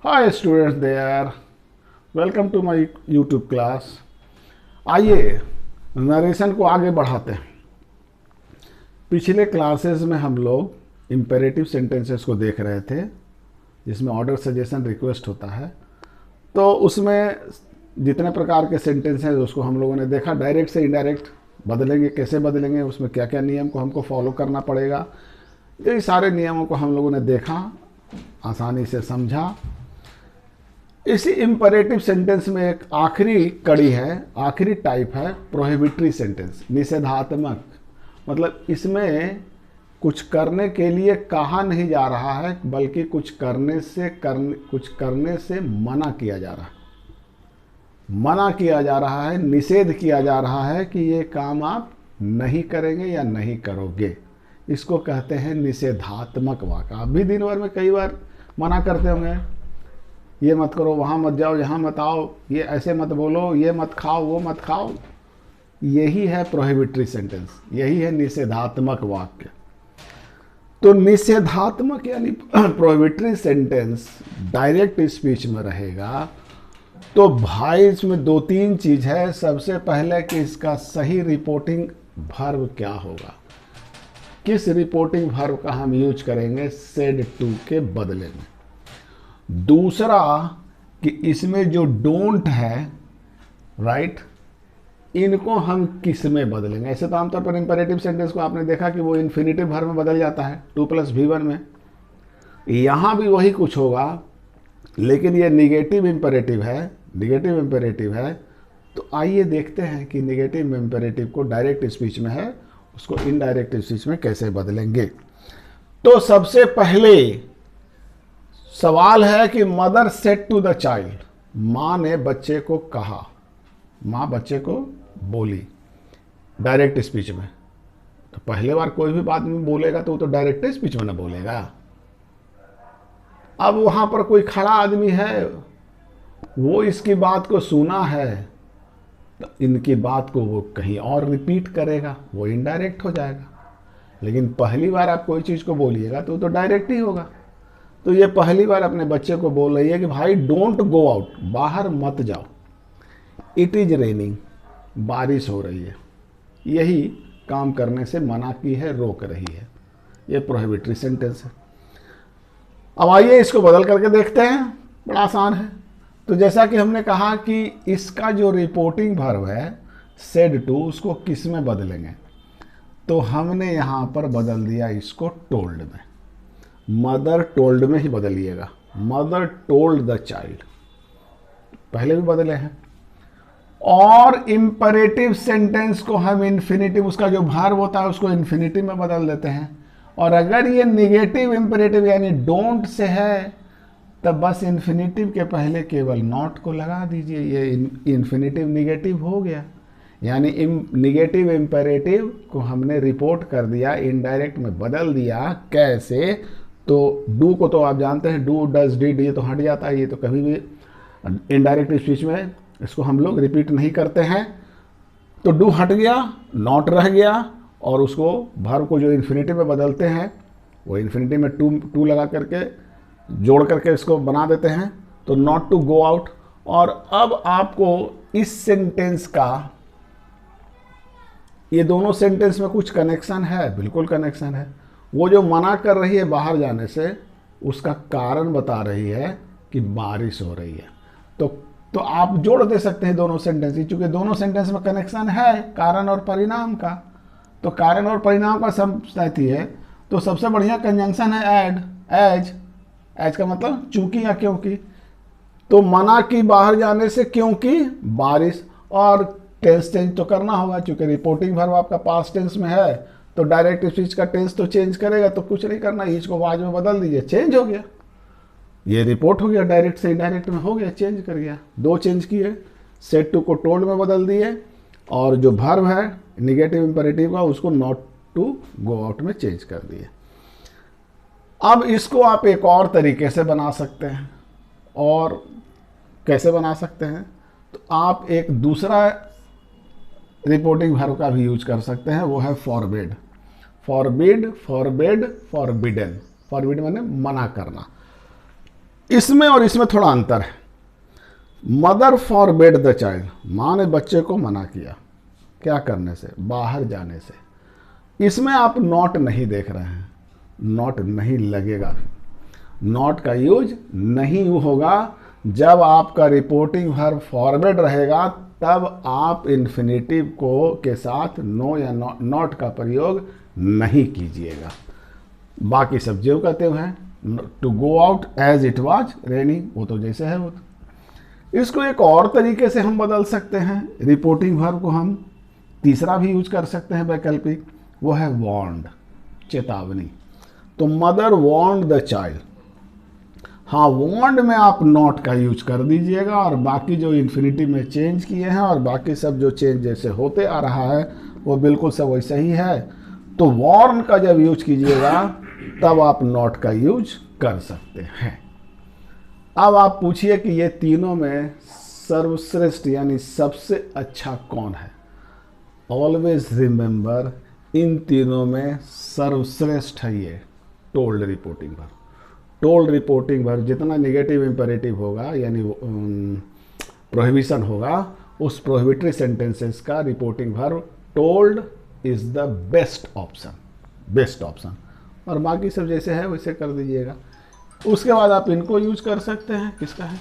Hi students there, welcome to my YouTube class. आइए narration को आगे बढ़ाते हैं। पिछले क्लासेस में हम लोग इम्पेरेटिव सेंटेंसेस को देख रहे थे, जिसमें ऑर्डर, सजेशन, रिक्वेस्ट होता है। तो उसमें जितने प्रकार के सेंटेंस हैं उसको हम लोगों ने देखा। डायरेक्ट से इनडायरेक्ट बदलेंगे, कैसे बदलेंगे, उसमें क्या क्या नियम को हमको फॉलो करना पड़ेगा, ये सारे नियमों को हम लोगों ने देखा, आसानी से समझा। इसी इम्परेटिव सेंटेंस में एक आखिरी कड़ी है, आखिरी टाइप है प्रोहिबिटरी सेंटेंस, निषेधात्मक। मतलब इसमें कुछ करने के लिए कहा नहीं जा रहा है, बल्कि कुछ करने से मना किया जा रहा है। मना किया जा रहा है, निषेध किया जा रहा है कि ये काम आप नहीं करेंगे या नहीं करोगे। इसको कहते हैं निषेधात्मक वाक्य। आप भी दिन भर में कई बार मना करते होंगे, ये मत करो, वहाँ मत जाओ, यहाँ मत आओ, ये ऐसे मत बोलो, ये मत खाओ, वो मत खाओ। यही है प्रोहिबिटरी सेंटेंस, यही है निषेधात्मक वाक्य। तो निषेधात्मक यानी प्रोहिबिटरी सेंटेंस डायरेक्ट स्पीच में रहेगा। तो भाई इसमें दो तीन चीज है। सबसे पहले कि इसका सही रिपोर्टिंग वर्ब क्या होगा, किस रिपोर्टिंग वर्ब का हम यूज करेंगे सेड टू के बदले में। दूसरा कि इसमें जो डोंट है, राइट, इनको हम किस में बदलेंगे। ऐसे तो आमतौर पर इंपेरेटिव सेंटेंस को आपने देखा कि वो इन्फिनिटिव वर्ब में बदल जाता है 2+V1 में। यहाँ भी वही कुछ होगा, लेकिन ये निगेटिव इंपेरेटिव है, निगेटिव इंपेरेटिव है। तो आइए देखते हैं कि निगेटिव इंपेरेटिव को डायरेक्ट स्पीच में है, उसको इनडायरेक्ट स्पीच में कैसे बदलेंगे। तो सबसे पहले सवाल है कि mother said to the child, माँ ने बच्चे को कहा, माँ बच्चे को बोली डायरेक्ट स्पीच में। तो पहले बार कोई भी बात में बोलेगा तो वो तो डायरेक्ट स्पीच में ना बोलेगा। अब वहां पर कोई खड़ा आदमी है, वो इसकी बात को सुना है, तो इनकी बात को वो कहीं और रिपीट करेगा, वो इनडायरेक्ट हो जाएगा। लेकिन पहली बार आप कोई चीज़ को बोलिएगा तो वो तो डायरेक्ट ही होगा। तो ये पहली बार अपने बच्चे को बोल रही है कि भाई डोंट गो आउट, बाहर मत जाओ। इट इज रेनिंग, बारिश हो रही है। यही काम करने से मना की है, रोक रही है। ये प्रोहिबिटरी सेंटेंस है। अब आइए इसको बदल करके देखते हैं, बड़ा आसान है। तो जैसा कि हमने कहा कि इसका जो रिपोर्टिंग वर्ब है सेड टू, उसको किस में बदलेंगे। तो हमने यहाँ पर बदल दिया इसको टोल्ड में। मदर टोल्ड में ही बदलिएगा, मदर टोल्ड द चाइल्ड, पहले भी बदले हैं। और इंपरेटिव सेंटेंस को हम इन्फिनिटिव, उसका जो वर्ब होता है उसको इन्फिनिटिव में बदल देते हैं। और अगर ये निगेटिव इंपरेटिव यानी डोंट से है, तब बस इन्फिनिटिव के पहले केवल नॉट को लगा दीजिए, ये इन्फिनिटिव निगेटिव हो गया। यानी निगेटिव इंपरेटिव को हमने रिपोर्ट कर दिया, इनडायरेक्ट में बदल दिया। कैसे? तो डू को तो आप जानते हैं, डू, डज, डिड, ये तो हट जाता है, ये तो कभी भी इनडायरेक्ट स्पीच में इसको हम लोग रिपीट नहीं करते हैं। तो डू हट गया, नॉट रह गया, और उसको वर्ब को जो इन्फिनिटिव में बदलते हैं वो इन्फिनिटिव में टू लगा करके जोड़ करके इसको बना देते हैं। तो नॉट टू गो आउट। और अब आपको इस सेंटेंस का, ये दोनों सेंटेंस में कुछ कनेक्शन है, बिल्कुल कनेक्शन है। वो जो मना कर रही है बाहर जाने से, उसका कारण बता रही है कि बारिश हो रही है। तो आप जोड़ दे सकते हैं दोनों सेंटेंस, क्योंकि दोनों सेंटेंस में कनेक्शन है कारण और परिणाम का। तो कारण और परिणाम का समझती है, तो सबसे बढ़िया कंजंक्शन है ऐड, एज। एज का मतलब चूंकि या क्योंकि। तो मना की बाहर जाने से क्योंकि बारिश, और टेंस चेंज तो करना होगा, क्योंकि रिपोर्टिंग वर्ब आपका पास्ट टेंस में है, तो डायरेक्ट स्पीच का टेंस तो चेंज करेगा। तो कुछ नहीं करना, इसको वाज में बदल दीजिए, चेंज हो गया, ये रिपोर्ट हो गया, डायरेक्ट से इनडायरेक्ट में हो गया, चेंज कर गया। दो चेंज किए, सेड टू को टोल्ड में बदल दिए, और जो वर्ब है निगेटिव इंपेरेटिव का उसको नॉट टू गो आउट में चेंज कर दिए। अब इसको आप एक और तरीके से बना सकते हैं। और कैसे बना सकते हैं? तो आप एक दूसरा रिपोर्टिंग वर्ब का भी यूज कर सकते हैं, वो है forbid. Forbid, forbid, forbidden. Forbid माने मना करना। इसमें और इसमें थोड़ा अंतर है। मदर फॉरबिड द चाइल्ड, माँ ने बच्चे को मना किया क्या करने से, बाहर जाने से। इसमें आप नॉट नहीं देख रहे हैं, नॉट नहीं लगेगा। नॉट का यूज नहीं होगा। जब आपका रिपोर्टिंग वर्ब फॉरवर्ड रहेगा तब आप इन्फिनेटिव को के साथ नो या नॉट का प्रयोग नहीं कीजिएगा। बाकी सब जो कहते हुए हैं, to go out as it was raining, वो तो जैसे है वो तो। इसको एक और तरीके से हम बदल सकते हैं, रिपोर्टिंग वर्ब को हम तीसरा भी यूज कर सकते हैं वैकल्पिक, वो है वार्न्ड, चेतावनी। तो मदर वार्न्ड द चाइल्ड, हाँ वार्न्ड में आप नॉट का यूज कर दीजिएगा और बाकी जो इन्फिनिटी में चेंज किए हैं और बाकी सब जो चेंज जैसे होते आ रहा है वो बिल्कुल सब वैसा ही है। तो वार्न का जब यूज कीजिएगा तब आप नॉट का यूज कर सकते हैं। अब आप पूछिए कि ये तीनों में सर्वश्रेष्ठ यानी सबसे अच्छा कौन है। ऑलवेज रिमेंबर, इन तीनों में सर्वश्रेष्ठ है ये told reporting verb. Told reporting verb जितना नेगेटिव इंपेरेटिव होगा यानी प्रोहिबिशन होगा, उस प्रोहिबिटरी सेंटेंसेस का reporting verb told is the best option, best option. और बाकी सब जैसे है वैसे कर दीजिएगा। उसके बाद आप इनको यूज कर सकते हैं, किसका है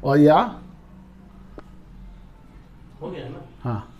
और या हो गया ना। हाँ